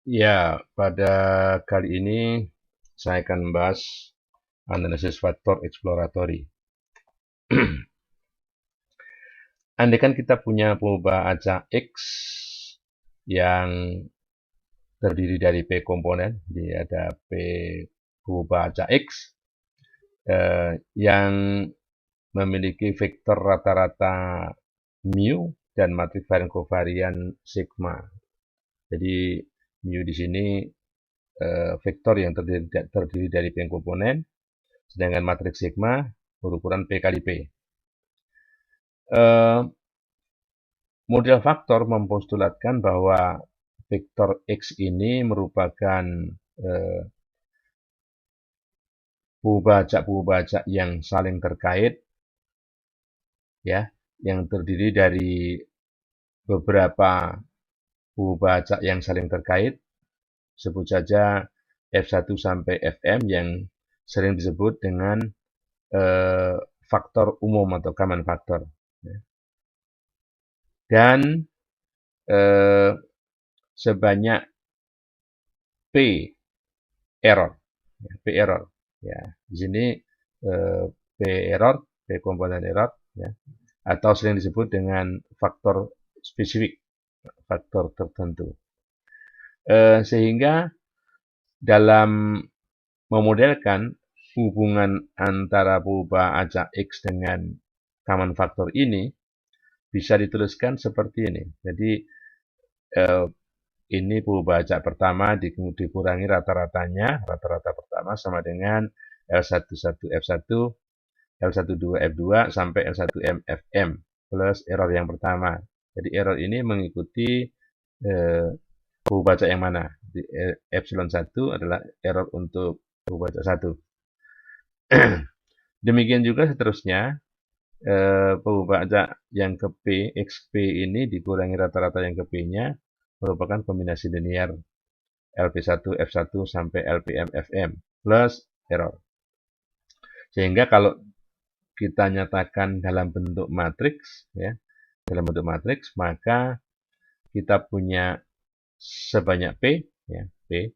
Ya, pada kali ini saya akan membahas analisis faktor eksploratory. Andaikan kita punya pengubah acak X yang terdiri dari P komponen, jadi ada P pengubah acak X yang memiliki vektor rata-rata mu dan matriks varian kovarian sigma. Jadi mu di sini vektor yang terdiri dari P komponen, sedangkan matriks sigma berukuran P kali P. Model faktor mempostulatkan bahwa vektor X ini merupakan pengubah acak yang saling terkait, ya, yang terdiri dari beberapa pengubah acak yang saling terkait. Sebut saja F1 sampai Fm yang sering disebut dengan faktor umum atau common factor. Dan sebanyak P error. P error. Ya, di sini P error, P komponen error, ya, atau sering disebut dengan faktor spesifik, faktor tertentu. Sehingga dalam memodelkan hubungan antara pengubah acak X dengan common factor ini bisa dituliskan seperti ini. Jadi ini pengubah acak pertama dikurangi rata-ratanya, rata-rata pertama sama dengan L11F1, L12F2 sampai L1MFM plus error yang pertama. Jadi error ini mengikuti pengubah acak yang mana. Epsilon 1 adalah error untuk pengubah acak 1. Demikian juga seterusnya, pengubah acak yang ke P, XP ini dikurangi rata-rata yang ke P-nya merupakan kombinasi linear LP1, F1 sampai LPM, FM plus error. Sehingga kalau kita nyatakan dalam bentuk matriks, ya, dalam bentuk matriks, maka kita punya sebanyak P, ya, P,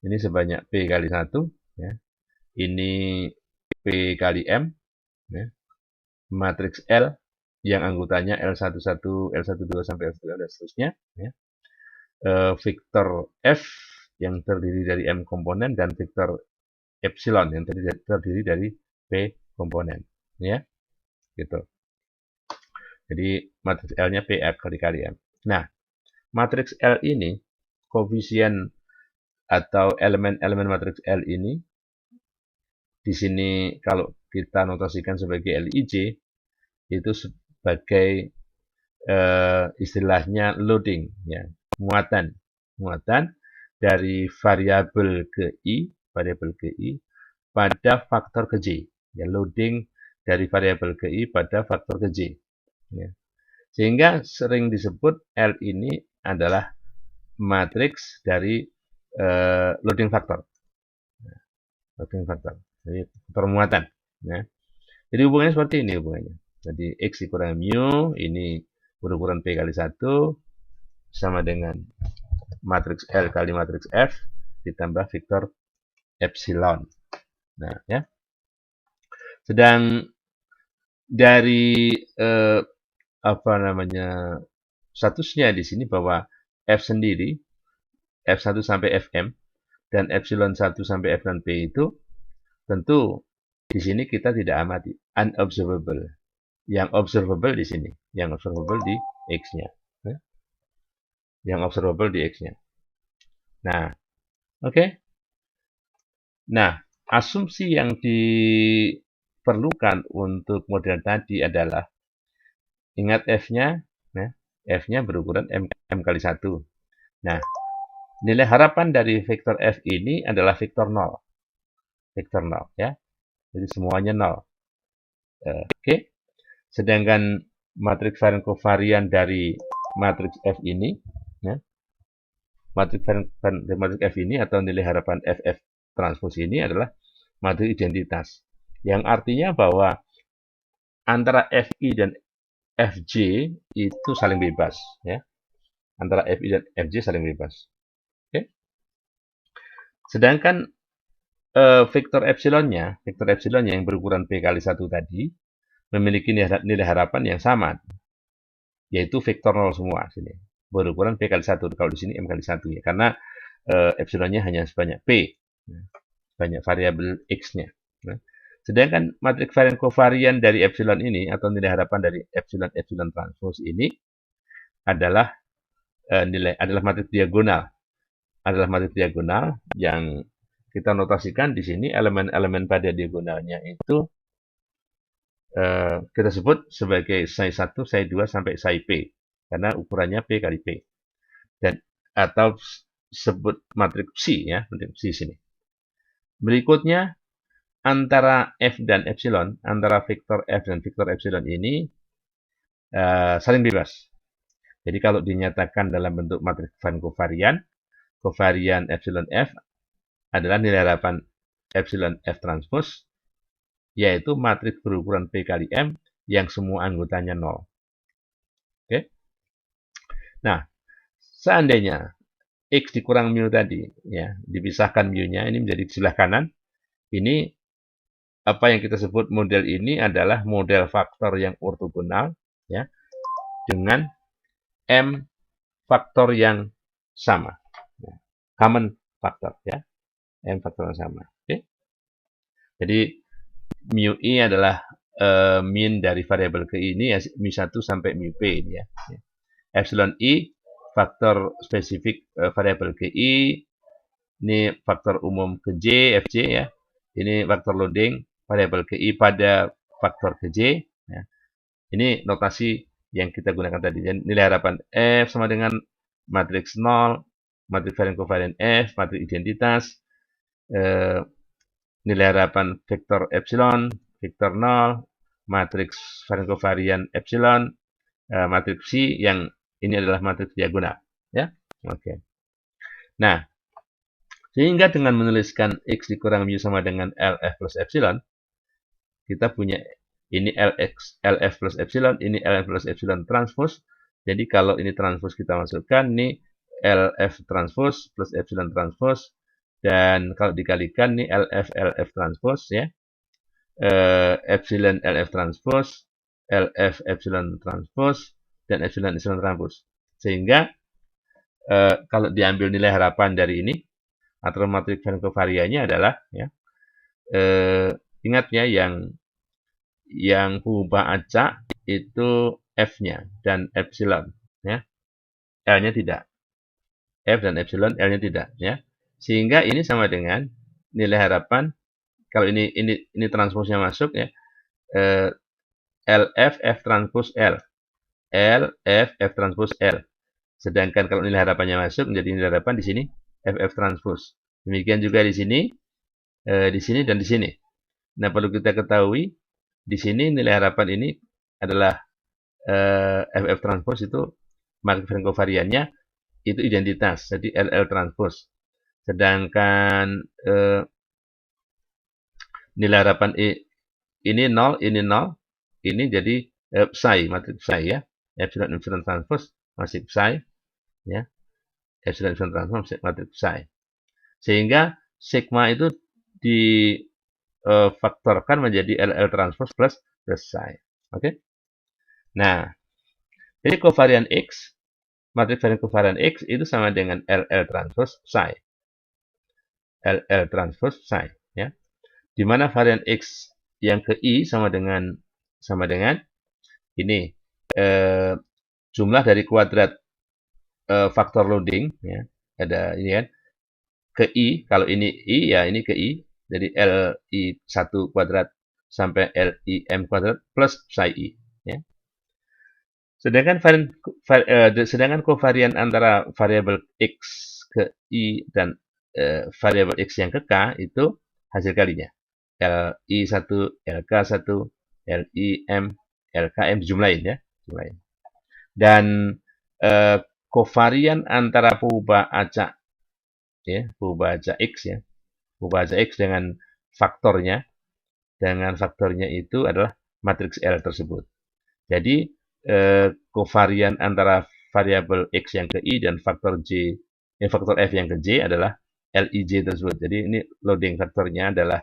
ini sebanyak P kali 1, ya, ini P kali M, ya, matriks L yang anggotanya L11, L12 sampai L12 dan seterusnya, ya. Vektor F yang terdiri dari M komponen dan vektor epsilon yang terdiri dari P komponen, ya, gitu. Jadi matriks L-nya P kali M. Nah, matriks L ini koefisien atau elemen-elemen matriks L ini di sini kalau kita notasikan sebagai LIJ itu sebagai istilahnya loading, ya, muatan dari variabel ke I pada faktor ke J, ya, loading dari variabel ke I pada faktor ke J, ya. Sehingga sering disebut L ini adalah matriks dari loading factor, jadi faktor muatan, ya. Jadi hubungannya seperti ini hubungannya. Jadi X dikurangi mu, ini berukuran P kali 1, sama dengan matriks L kali matriks F, ditambah vektor epsilon. Nah, ya. Sedang dari statusnya di sini bahwa F sendiri, F1 sampai Fm, dan epsilon 1 sampai F dan P itu tentu di sini kita tidak amati, unobservable. Yang observable di sini, yang observable di X-nya. Yang observable di X-nya. Nah, oke. Nah, asumsi yang diperlukan untuk model tadi adalah, ingat F-nya, nah, F-nya berukuran M kali 1. Nah, nilai harapan dari vektor F ini adalah vektor 0. Vektor 0, ya. Jadi semuanya 0. Oke. Sedangkan matriks varian kovarian dari matriks F ini, ya, matriks F ini atau nilai harapan FF transpos ini adalah matriks identitas. Yang artinya bahwa antara FI dan FJ itu saling bebas, ya. Antara FI dan FJ saling bebas. Oke. Sedangkan vektor epsilonnya yang berukuran P kali 1 tadi, memiliki nilai harapan yang sama, yaitu vektor 0 semua sini. Berukuran P kali 1, kalau di sini M kali 1 ya, karena epsilonnya hanya sebanyak P, banyak variabel X-nya. Nah, sedangkan matriks varian kovarian dari epsilon ini, atau nilai harapan dari epsilon transpose ini, adalah matriks diagonal. Adalah matriks diagonal yang kita notasikan di sini elemen-elemen pada diagonalnya itu kita sebut sebagai psi 1, psi 2 sampai psi P, karena ukurannya P kali P. Dan atau sebut matriks psi ya, matriks psi sini. Berikutnya, antara F dan epsilon, antara vektor F dan vektor epsilon ini saling bebas. Jadi kalau dinyatakan dalam bentuk matriks kovarian, kovarian epsilon F adalah nilai harapan epsilon F transpose, yaitu matriks berukuran P kali M yang semua anggotanya 0. Oke? Nah, seandainya X dikurang mu tadi, ya, dipisahkan mu-nya, ini menjadi sebelah kanan, ini apa yang kita sebut model ini adalah model faktor yang ortogonal, ya, dengan M faktor yang sama, ya, common faktor, ya, M faktor yang sama. Oke? Jadi mu i adalah mean dari variabel ke ini, ya, mu 1 sampai mu p ini ya. Epsilon i faktor spesifik variabel ke i, ini faktor umum ke j, fj ya. Ini faktor loading variabel ke i pada faktor ke j. Ya. Ini notasi yang kita gunakan tadi. Dan nilai harapan F sama dengan matriks 0, matriks varian kovarian F, matriks identitas, nilai harapan vektor epsilon, vektor 0, matriks varian kovarian epsilon, matriks psi yang ini adalah matriks diagonal. Ya, oke. Nah, sehingga dengan menuliskan X dikurang mu sama dengan LF plus epsilon, kita punya ini LF plus epsilon, ini LF plus epsilon transpose. Jadi kalau ini transpose kita masukkan, ini LF transpose plus epsilon transpose. Dan kalau dikalikan, ini LF transpose ya. Epsilon LF transpose, LF epsilon transpose, dan epsilon transpose. Sehingga kalau diambil nilai harapan dari ini, atau matriks varian kovariannya adalah ya, ingat ya, yang pengubah acak itu F-nya dan epsilon ya. L-nya tidak. F dan epsilon, L-nya tidak ya. Sehingga ini sama dengan nilai harapan kalau ini transposnya masuk ya. LF F transpose L. L F F transpose L. Sedangkan kalau nilai harapannya masuk menjadi nilai harapan di sini FF transpose. Demikian juga di sini dan di sini. Nah, perlu kita ketahui di sini nilai harapan ini adalah FF transpose itu matriks varian kovariannya itu identitas, jadi LL transpose. Sedangkan nilai harapan ini 0, ini jadi psi, matriks psi ya. Epsilon transpose masih psi ya. Epsilon transpose matriks psi. Sehingga sigma itu difaktorkan menjadi LL transpose plus psi. Oke? Nah, jadi kovarian X, matriks varian kovarian X itu sama dengan LL transpose psi. LL transpose psi ya. Di mana varian X yang ke I sama dengan ini jumlah dari kuadrat faktor loading ya. Ada ini kan ke I, kalau ini I ya ini ke I, jadi LI 1 kuadrat sampai LIM kuadrat plus psi I ya. Sedangkan kovarian antara variabel X ke I dan variabel X yang ke K itu hasil kalinya. LI1, LK1, LIM, LKM dijumlahin ya. Dan kovarian antara pengubah acak ya, pengubah acak X ya. Pengubah acak X dengan faktornya itu adalah matriks L tersebut. Jadi kovarian antara variabel X yang ke I dan faktor F yang ke J adalah Lij tersebut. Jadi ini loading faktornya adalah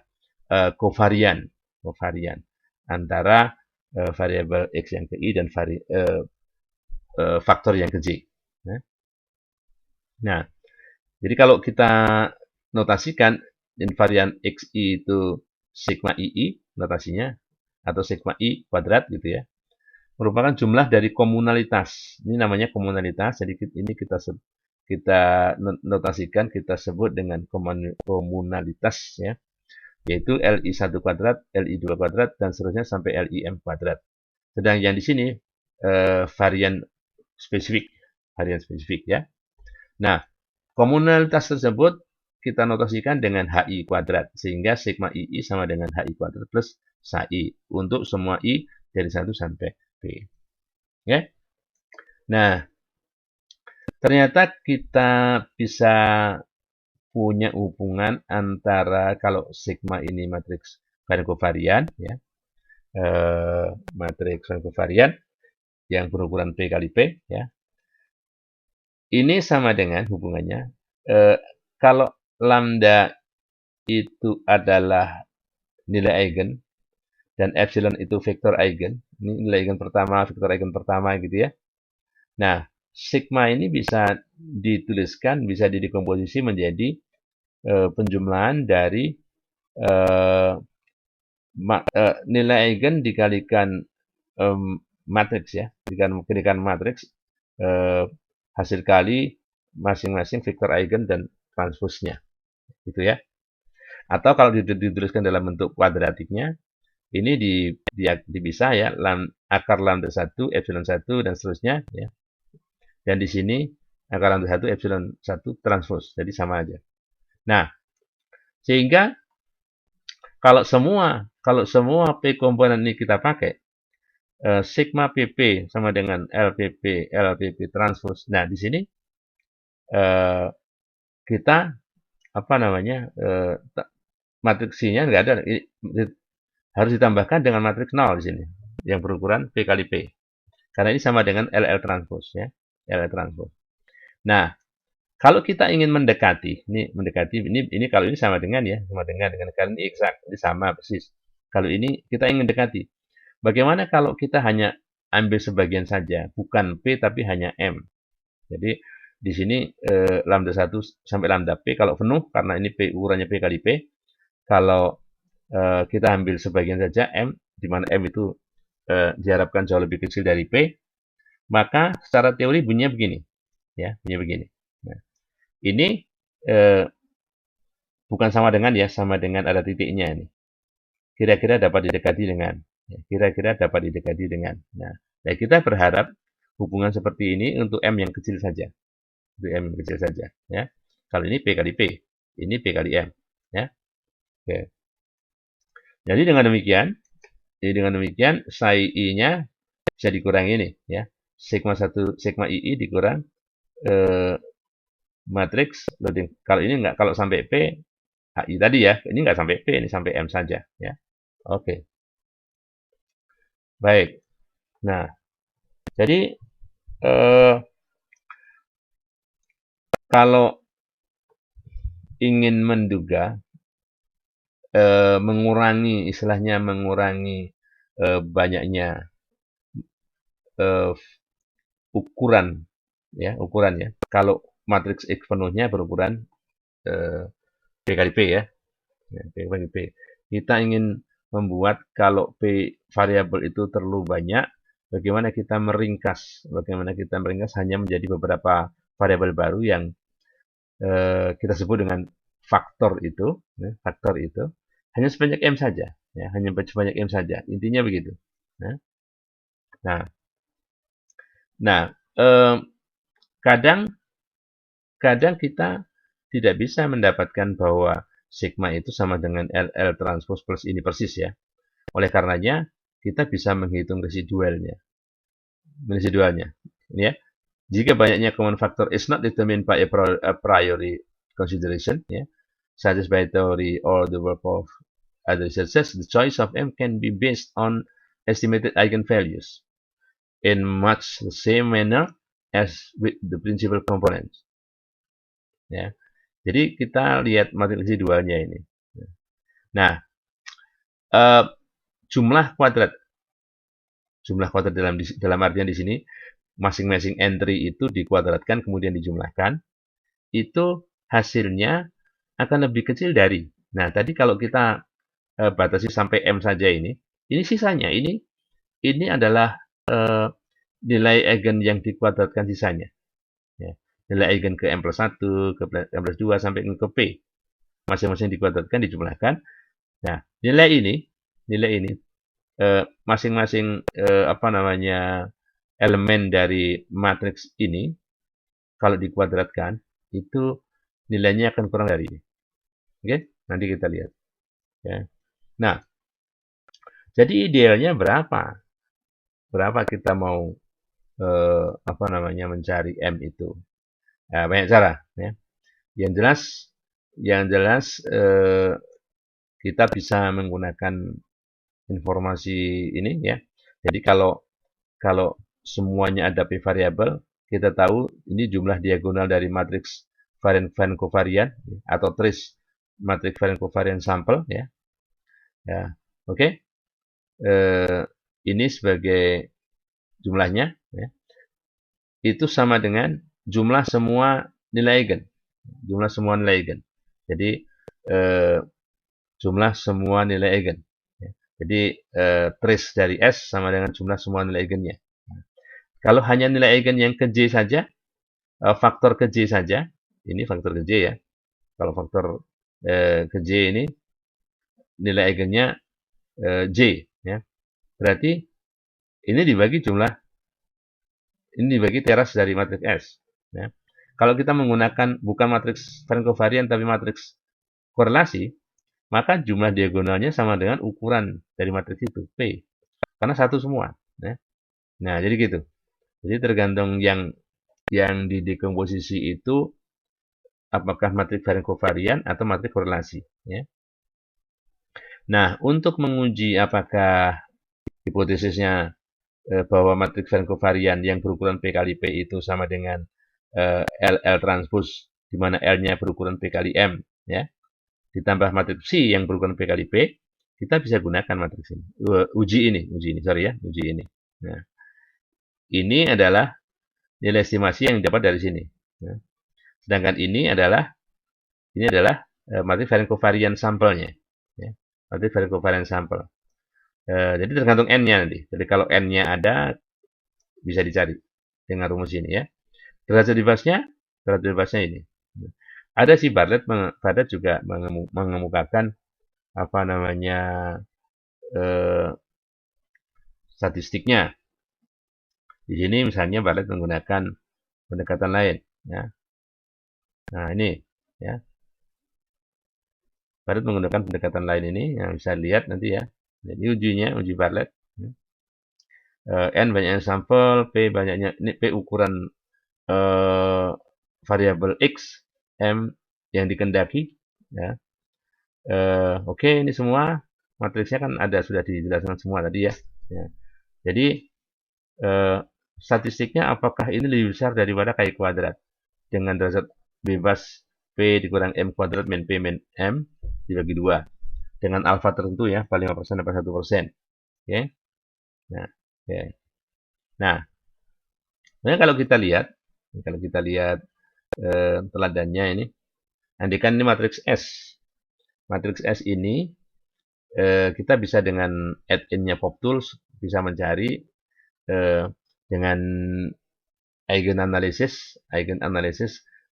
covarian antara variabel X yang ke I dan faktor yang ke J. Nah, jadi kalau kita notasikan invarian XI itu sigma II notasinya, atau sigma I kuadrat gitu ya, merupakan jumlah dari komunalitas. Ini namanya komunalitas, jadi ini kita notasikan, kita sebut dengan komunalitas ya, yaitu Li1 kuadrat, Li2 kuadrat, dan seterusnya sampai Lim kuadrat. Sedang yang di sini varian spesifik ya. Nah, komunalitas tersebut kita notasikan dengan HI kuadrat, sehingga sigma II sama dengan HI kuadrat plus SAI untuk semua I dari 1 sampai P. Ya. Nah, ternyata kita bisa punya hubungan antara kalau sigma ini matriks varian kovarian, ya, matriks varian kovarian yang berukuran P kali P, ya. Ini sama dengan hubungannya kalau lambda itu adalah nilai eigen dan epsilon itu vektor eigen. Ini nilai eigen pertama, vektor eigen pertama gitu ya. Nah, sigma ini bisa dituliskan, bisa didekomposisi menjadi penjumlahan dari nilai eigen dikalikan matriks ya, dikalikan matriks hasil kali masing-masing vektor eigen dan transposnya, gitu ya. Atau kalau dituliskan dalam bentuk kuadratiknya, ini dipisah ya, akar lambda 1, epsilon 1, dan seterusnya ya. Dan di sini akar lambda 1, epsilon 1 transpos, jadi sama aja. Nah, sehingga kalau semua P komponen ini kita pakai, sigma PP sama dengan LPP transpos. Nah, di sini kita apa namanya, matriksinya nggak ada, harus ditambahkan dengan matriks 0 di sini yang berukuran P kali P, karena ini sama dengan LL transpos ya, LL transpos. Nah, kalau kita ingin mendekati, ini kalau ini sama dengan ya, karena ini eksak, ini sama persis. Kalau ini kita ingin mendekati, bagaimana kalau kita hanya ambil sebagian saja, bukan P tapi hanya M. Jadi di sini lambda 1 sampai lambda P kalau penuh, karena ini P ukurannya P kali P. Kalau kita ambil sebagian saja M, di mana M itu diharapkan jauh lebih kecil dari P, maka secara teori bunyinya begini. Ya, bunyinya begini. Nah, ini bukan sama dengan ya, sama dengan ada titiknya ini. Kira-kira dapat didekati dengan. Nah, kita berharap hubungan seperti ini untuk M yang kecil saja. Untuk M yang kecil saja. Ya. Kalau ini P kali P, ini P kali M. Ya. Oke. Jadi dengan demikian, psi I-nya bisa dikurangi ini, ya. Sigma II dikurang matriks loading. Kalau ini enggak, kalau sampai P, HI tadi ya, ini enggak sampai P, ini sampai M saja, ya. Oke. Baik. Nah, jadi kalau ingin menduga mengurangi banyaknya ukuran ya. Kalau matriks X penuhnya berukuran P kali P ya. P kali P. Kita ingin membuat kalau P variabel itu terlalu banyak, bagaimana kita meringkas hanya menjadi beberapa variabel baru yang kita sebut dengan faktor itu, hanya sebanyak M saja, ya, Intinya begitu. Nah, kadang kita tidak bisa mendapatkan bahwa sigma itu sama dengan LL transpos plus ini persis ya. Oleh karenanya kita bisa menghitung residualnya. Ini ya. Jika banyaknya common factor is not determined by a priori consideration, ya, such as by theory or the work of other researchers, the choice of M can be based on estimated eigenvalues in much the same manner as with the principal components. Ya. Jadi kita lihat matriks residualnya ini. Nah, jumlah kuadrat dalam artian di sini masing-masing entry itu dikuadratkan kemudian dijumlahkan, itu hasilnya akan lebih kecil dari. Nah, tadi kalau kita batasi sampai M saja ini sisanya, ini adalah nilai eigen yang dikuadratkan sisanya. Ya. Nilai eigen ke M+1, ke M+2, sampai ke P. Masing-masing dikuadratkan, dijumlahkan. Nah, nilai ini masing-masing elemen dari matriks ini kalau dikuadratkan itu nilainya akan kurang dari ini. Oke, nanti kita lihat. Ya. Nah, jadi idealnya berapa? Berapa kita mau mencari M itu? Nah, banyak cara. Ya. Yang jelas kita bisa menggunakan informasi ini ya. Jadi kalau semuanya ada p variabel, kita tahu ini jumlah diagonal dari matriks varian kovarian atau trace matriks varian kovarian sampel ya. Ya, oke. Ini sebagai jumlahnya ya. Itu sama dengan jumlah semua nilai eigen. Jumlah semua nilai eigen. Jadi jumlah semua nilai eigen. Jadi trace dari S sama dengan jumlah semua nilai eigennya. Kalau hanya nilai eigen yang ke J saja, faktor ke J saja, ini faktor ke J ya. Kalau faktor ke J ini nilai eigennya J ya. Berarti ini dibagi teras dari matriks S ya. Kalau kita menggunakan bukan matriks varian kovarian tapi matriks korelasi, maka jumlah diagonalnya sama dengan ukuran dari matriks itu, P. Karena satu semua. Ya. Nah, jadi gitu. Jadi tergantung yang didekomposisi itu apakah matriks varian kovarian atau matriks korelasi. Ya. Nah, untuk menguji apakah hipotesisnya bahwa matriks varian kovarian yang berukuran P kali P itu sama dengan LL transpose, di mana L-nya berukuran P kali M, ya, ditambah matriks psi yang berukuran P kali P, kita bisa gunakan matriks ini. Uji ini. Nah, ini adalah nilai estimasi yang didapat dari sini. Nah, sedangkan ini adalah matriks varian kovarian sampelnya. Ya, matriks varian kovarian sampel. Jadi tergantung N-nya nanti. Jadi kalau N-nya ada, bisa dicari dengan rumus ini ya. Derajat bebasnya ini. Ada si Bartlett juga mengemukakan statistiknya. Di sini misalnya Bartlett menggunakan pendekatan lain ya. Nah, ini ya. Bartlett menggunakan pendekatan lain ini yang bisa lihat nanti ya. Jadi uji Bartlett. N banyaknya sampel, P banyaknya, ini P ukuran variabel X, M yang dikendaki ya. Oke, ini semua matriksnya kan sudah dijelaskan semua tadi ya. Jadi statistiknya apakah ini lebih besar daripada KI kuadrat dengan derajat bebas P dikurang M kuadrat min P min M dibagi 2 dengan alfa tertentu ya, paling 5% sampai 1%. Oke. Nah, oke. Nah, kalau kita lihat teladannya ini, andikan ini matriks S. Matriks S ini kita bisa dengan add-in-nya PopTools bisa mencari dengan eigen analisis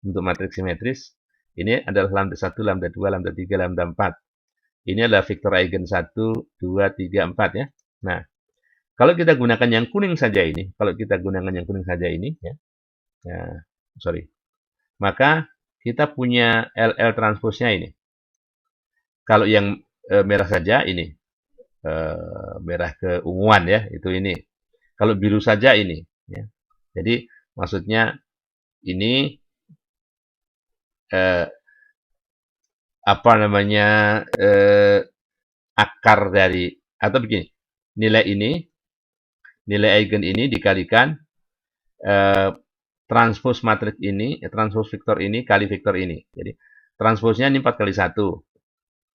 untuk matriks simetris. Ini adalah lambda 1, lambda 2, lambda 3, lambda 4. Ini adalah vektor eigen 1, 2, 3, 4 ya. Nah, kalau kita gunakan yang kuning saja ini, ya, maka kita punya LL transposnya ini. Kalau yang merah saja ini, merah keunguan ya, itu ini. Kalau biru saja ini. Ya. Jadi maksudnya ini akar dari, atau begini, nilai eigen ini dikalikan transpose matriks ini, transpose vektor ini kali vektor ini. Jadi transposnya ini 4 kali 1.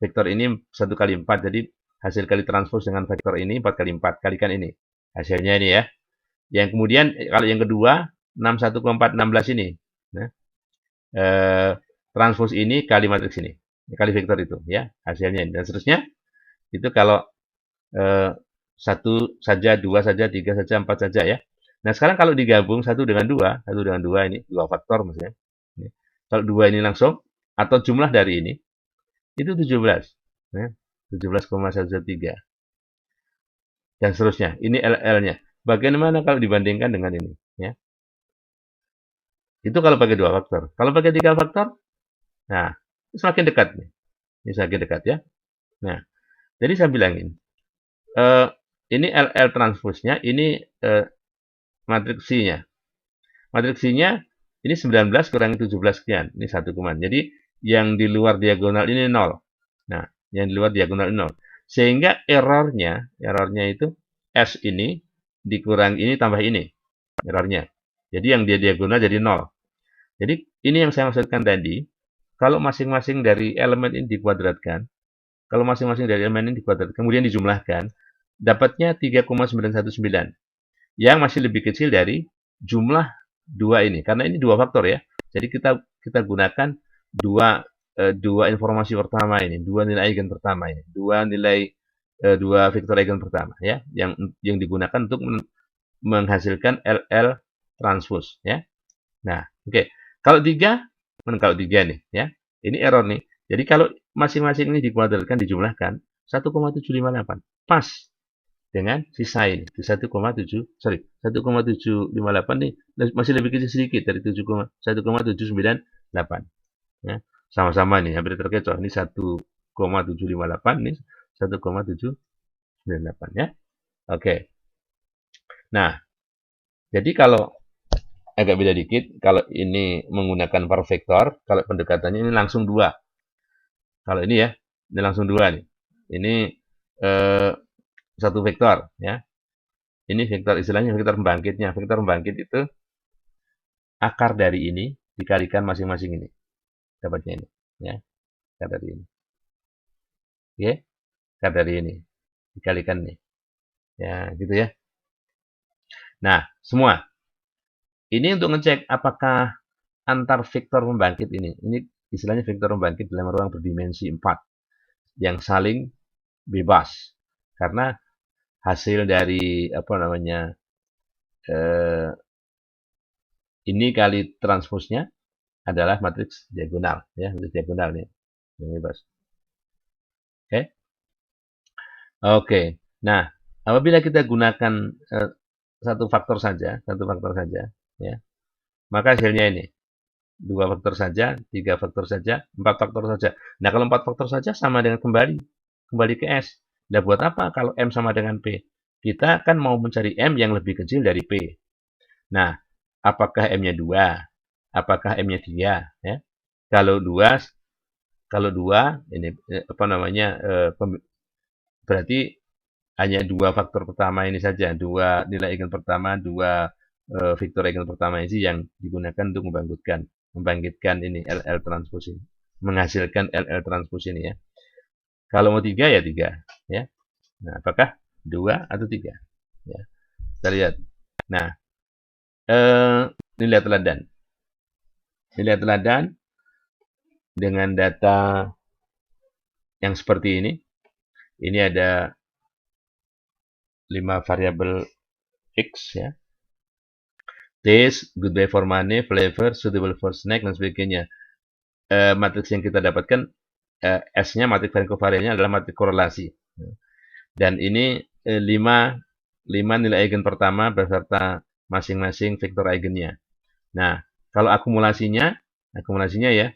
Vektor ini 1 kali 4, jadi hasil kali transpos dengan vektor ini 4 kali 4, kalikan ini. Hasilnya ini ya. Yang kemudian, kalau yang kedua, 61,4, 16 ini. Nah, transpos ini kali matriks ini. Kali vektor itu, ya. Hasilnya ini. Dan seterusnya, itu kalau 1 saja, 2 saja, 3 saja, 4 saja ya. Nah, sekarang kalau digabung 1 dengan 2, 1 dengan 2 ini, 2 faktor maksudnya. Kalau 2 ini langsung, atau jumlah dari ini, itu 17. Ya, 17,113. Dan seterusnya. Ini LL-nya. Bagaimana kalau dibandingkan dengan ini? Ya. Itu kalau pakai 2 faktor. Kalau pakai 3 faktor, nah, semakin dekat nih. Ini semakin dekat ya. Nah, jadi saya bilangin, ini LL transposnya, ini matriksinya. Matriksinya ini 19 kurangi 17 sekian. Ini 1 kuman. Jadi yang di luar diagonal ini 0. Nah, yang di luar diagonal 0. Sehingga errornya itu S ini dikurangi ini tambah ini. Errornya. Jadi yang dia diagonal jadi 0. Jadi ini yang saya maksudkan tadi. Kalau masing-masing dari elemen ini dikuadratkan, kemudian dijumlahkan, dapatnya 3,919. Yang masih lebih kecil dari jumlah 2 ini. Karena ini 2 faktor ya. Jadi kita gunakan dua informasi pertama ini, 2 nilai eigen pertama ini, 2 vektor eigen pertama ya, yang digunakan untuk menghasilkan LL transpose ya. Nah, oke. Kalau 3 nih ya. Ini error nih. Jadi kalau masing-masing ini dikuadratkan, dijumlahkan 1,758. Pas dengan sisa ini di 1,758 nih masih lebih kecil sedikit dari 1,798 ya. Sama-sama nih hampir terkecoh. Ini 1,758 nih 1,798 ya. Oke. Nah, jadi kalau agak beda dikit, kalau ini menggunakan per vektor, kalau pendekatannya ini langsung 2. Kalau ini ya, ini langsung 2 nih. Ini satu vektor ya. Ini vektor, istilahnya vektor pembangkitnya. Vektor pembangkit itu akar dari ini dikalikan masing-masing ini. Dapatnya ini ya. Akar dari ini. Oke. Akar dari ini dikalikan nih. Ya, gitu ya. Nah, semua ini untuk ngecek apakah antar vektor pembangkit ini istilahnya vektor pembangkit dalam ruang berdimensi 4 yang saling bebas. Karena hasil dari ini kali transposnya adalah matriks diagonal ya, matriks diagonal nih yang bebas. Oke. Oke. Nah, apabila kita gunakan satu faktor saja ya, maka hasilnya ini 2 faktor saja, 3 faktor saja, 4 faktor saja. Nah, kalau 4 faktor saja sama dengan kembali ke S. Nah, buat apa kalau M sama dengan P? Kita kan mau mencari M yang lebih kecil dari P. Nah, apakah M-nya 2? Apakah M-nya 3? Ya. Kalau 2 ini berarti hanya 2 faktor pertama ini saja, 2 nilai eigen pertama, 2 vektor eigen pertama ini yang digunakan untuk membangkitkan ini LL transpose ini, menghasilkan LL transpose ini ya. Kalau mau 3 ya 3 ya. Nah, apakah 2 atau 3 ya. Kita lihat. Nah, nilai teladan. Nilai teladan dengan data yang seperti ini. Ini ada 5 variabel X ya. Taste, good buy for money, flavor, suitable for snack, dan sebagainya. Matriks yang kita dapatkan, S-nya, matriks varian-kovariannya adalah matriks korelasi. Dan ini 5 nilai eigen pertama beserta masing-masing vektor eigennya. Nah, kalau akumulasinya ya,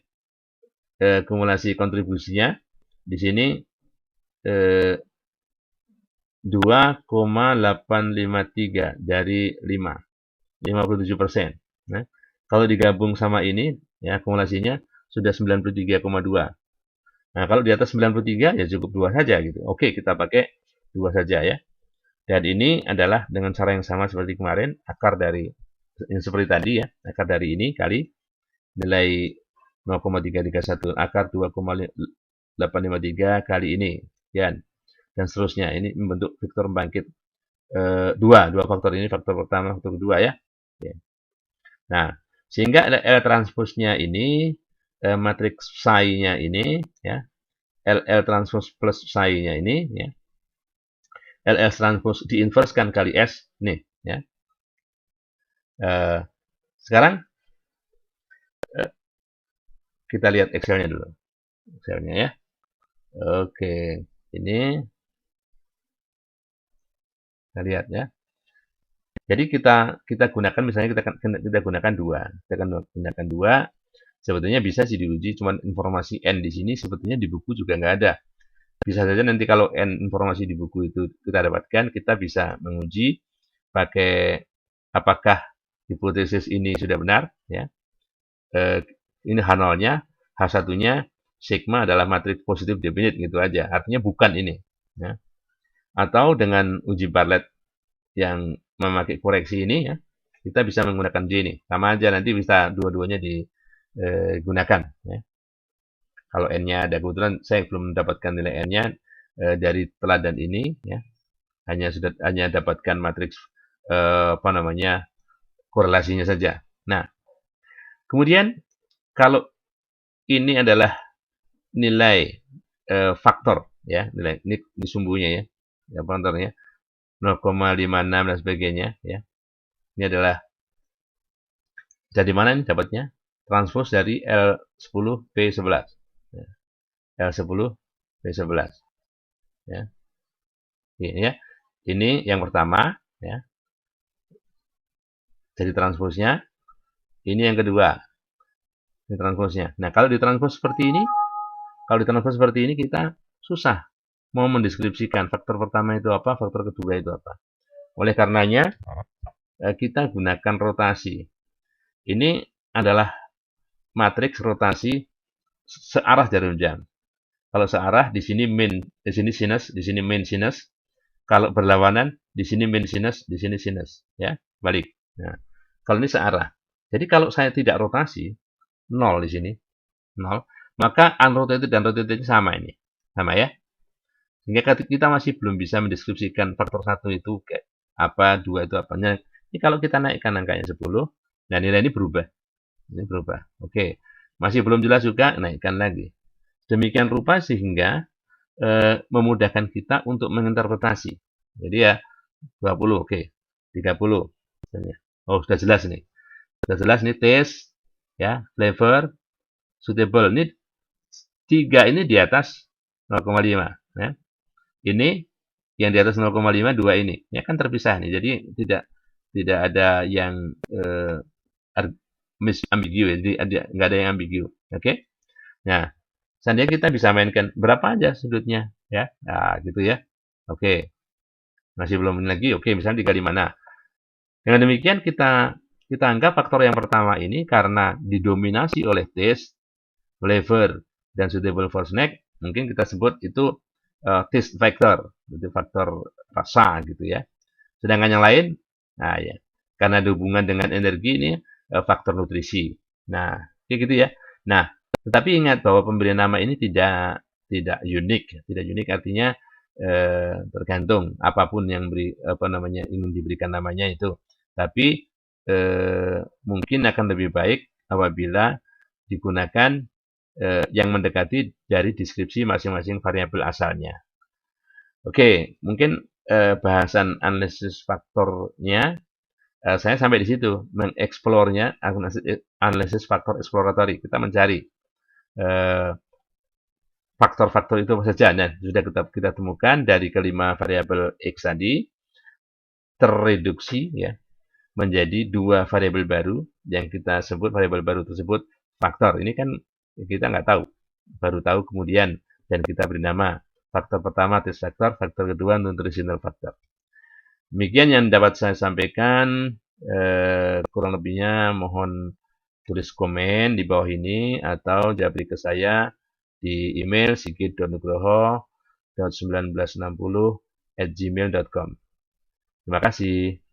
akumulasi kontribusinya di sini 2,853 dari 5. 57%. Nah, kalau digabung sama ini, ya akumulasinya sudah 93,2. Nah, kalau di atas 93 ya cukup 2 saja gitu. Oke, kita pakai 2 saja ya. Dan ini adalah dengan cara yang sama seperti kemarin, akar dari yang seperti tadi ya, akar dari ini kali nilai 0,331 akar 2,853 kali ini, ya, dan seterusnya. Ini membentuk vektor pembangkit dua faktor ini, faktor pertama, faktor kedua ya. Nah, sehingga L transposnya ini, matriks psi-nya ini, ya, LL transpos plus psi-nya ini, ya, LL transpos diinverskan kali S, nih, ya. Sekarang kita lihat Excel-nya dulu. Excel-nya ya. Oke, ini kita lihat ya. Jadi kita gunakan misalnya kita gunakan 2. Kita akan gunakan 2. Sebetulnya bisa sih diuji, cuman informasi N di sini sebetulnya di buku juga nggak ada. Bisa saja nanti kalau N informasi di buku itu kita dapatkan, kita bisa menguji pakai apakah hipotesis ini sudah benar, ya. Ini H0-nya, H1-nya sigma adalah matriks positif definite gitu aja. Artinya bukan ini, ya. Atau dengan uji Bartlett yang memakai koreksi ini, ya, kita bisa menggunakan J ini. Sama aja, nanti bisa dua-duanya digunakan, ya. Kalau N-nya ada, kebetulan saya belum mendapatkan nilai N-nya dari teladan ini, ya. Hanya dapatkan matriks korelasinya saja. Nah, kemudian kalau ini adalah nilai faktor, ya, nilai ini sumbunya ya, faktornya 0,56 dan sebagainya, ya. Ini adalah dari mana ini dapatnya? Transpos dari L10P11. Ya. L10P11. Ya. Ini ya. Ini yang pertama, ya. Jadi transposnya. Ini yang kedua. Ini transposnya. Nah, kalau ditranspos seperti ini, kita susah mau mendeskripsikan faktor pertama itu apa, faktor kedua itu apa. Oleh karenanya, kita gunakan rotasi. Ini adalah matriks rotasi searah jarum jam. Kalau searah, di sini sinus, di sini min sinus. Kalau berlawanan, di sini min sinus, di sini sinus. Ya, balik. Nah, kalau ini searah. Jadi kalau saya tidak rotasi, 0 di sini, 0, maka unrotated dan rotated sama ini. Sama ya. Sehingga kita masih belum bisa mendeskripsikan faktor 1 itu kayak apa, 2 itu apanya. Ini kalau kita naikkan angkanya 10, nah nilai ini berubah. Ini berubah. Oke. Masih belum jelas juga, naikkan lagi. Demikian rupa sehingga memudahkan kita untuk menginterpretasi. Jadi ya 20, oke. 30. Oh, sudah jelas nih. Sudah jelas nih taste, ya, flavor, suitable. Ini 3 ini di atas 0,5, ya. Ini yang di atas 0,5, 2 ini. Ya kan terpisah nih. Jadi tidak ada yang ambigu, jadi nggak ada yang ambigu. Oke. Nah, seandainya kita bisa mainkan berapa aja sudutnya, ya. Nah, gitu ya. Oke. Masih belum lagi. Oke, misalnya 3 di mana. Dengan demikian kita anggap faktor yang pertama ini karena didominasi oleh taste, flavor, dan suitable for snack, mungkin kita sebut itu taste factor, itu faktor rasa gitu ya. Sedangkan yang lain, nah ya, karena ada hubungan dengan energi ini faktor nutrisi. Nah, kayak gitu ya. Nah, tetapi ingat bahwa pemberian nama ini tidak unik. Tidak unik artinya tergantung apapun yang ingin diberikan namanya itu. Tapi mungkin akan lebih baik apabila digunakan yang mendekati dari deskripsi masing-masing variabel asalnya. Oke, mungkin bahasan analisis faktornya saya sampai di situ, mengeksplornya, analisis faktor eksploratory. Kita mencari faktor-faktor itu apa saja. Nah, sudah kita temukan dari kelima variabel X tadi, terreduksi ya menjadi 2 variabel baru yang kita sebut variabel baru tersebut faktor. Ini kan kita nggak tahu, baru tahu kemudian, dan kita beri nama faktor pertama taste factor, faktor kedua nutritional factor. Demikian yang dapat saya sampaikan. Kurang lebihnya mohon tulis komen di bawah ini atau japri ke saya di email sigit.nugroho.1960@gmail.com. Terima kasih.